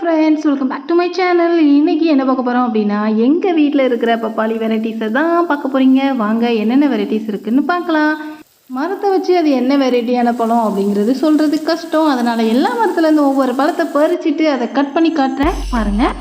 Friends, welcome back to my channel. இன்றைக்கி என்ன பார்க்க போகிறோம் அப்படின்னா, எங்கள் வீட்டில் இருக்கிற பப்பாளி வெரைட்டிஸை தான் பார்க்க போகிறீங்க. வாங்க என்னென்ன வெரைட்டிஸ் இருக்குதுன்னு பார்க்கலாம். மரத்தை வச்சு அது என்ன வெரைட்டியான பழம் அப்படிங்கிறது சொல்கிறது கஷ்டம். அதனால் எல்லா மரத்துலேருந்து ஒவ்வொரு பழத்தை பறிச்சுட்டு அதை கட் பண்ணி காட்டுறேன் பாருங்கள்.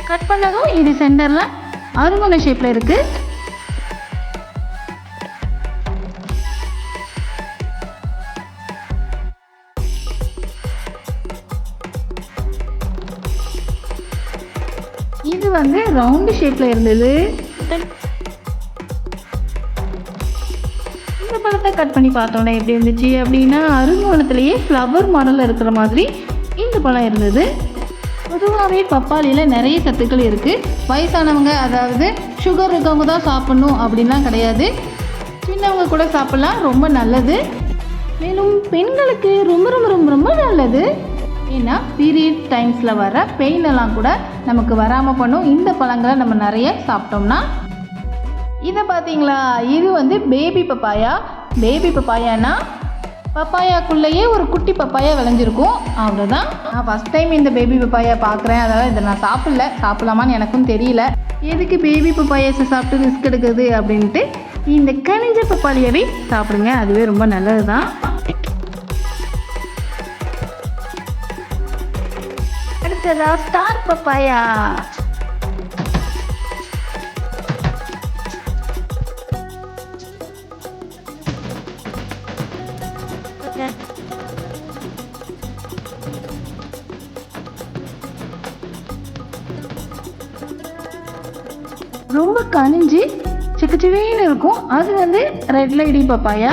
கட் பண்ணதும் இது சென்டரில் அருங்கோண ஷேப்பில் இருக்குது. இது வந்து ரவுண்டு ஷேப்பில் இருந்தது. இந்த பழத்தை கட் பண்ணி பார்த்தோன்னா எப்படி இருந்துச்சு அப்படின்னா, அருங்கோணத்துலேயே ஃப்ளவர் மாடலில் இருக்கிற மாதிரி இந்த பழம் இருந்தது. பொதுவாகவே பப்பாளியில் நிறைய சத்துக்கள் இருக்குது. வயசானவங்க, அதாவது சுகர் இருக்கவங்க தான் சாப்பிட்ணும் அப்படின்லாம் கிடையாது. சின்னவங்க கூட சாப்பிட்லாம், ரொம்ப நல்லது. மேலும் பெண்களுக்கு ரொம்ப ரொம்ப ரொம்ப ரொம்ப நல்லது. ஏன்னா பீரியட் டைம்ஸில் வர பெயின் எல்லாம் கூட நமக்கு வராமல் பண்ணும் இந்த பழங்களை நம்ம நிறைய சாப்பிட்டோம்னா. இதை பார்த்தீங்களா, இது வந்து பேபி பப்பாயா. பேபி பப்பாயானா பப்பாயாக்குள்ளேயே ஒரு குட்டி பப்பாயா விளைஞ்சிருக்கும், அவ்வளோதான். நான் ஃபஸ்ட் டைம் இந்த பேபி பப்பாயா பார்க்குறேன். அதனால் இதை நான் சாப்பிட்லாமான்னு எனக்கும் தெரியல. எதுக்கு பேபி பப்பாயாஸை சாப்பிட்டு ரிஸ்க் எடுக்குது அப்படின்ட்டு இந்த கனிஞ்ச பப்பாளியாவே சாப்பிடுங்க, அதுவே ரொம்ப நல்லது தான். அடுத்ததா ஸ்டார் பப்பாயா. ரொம்ப கனிஞ்சு சிக்கச்சிவேன்னு இருக்கும். அது வந்து ரெட் லேடி பப்பாயா.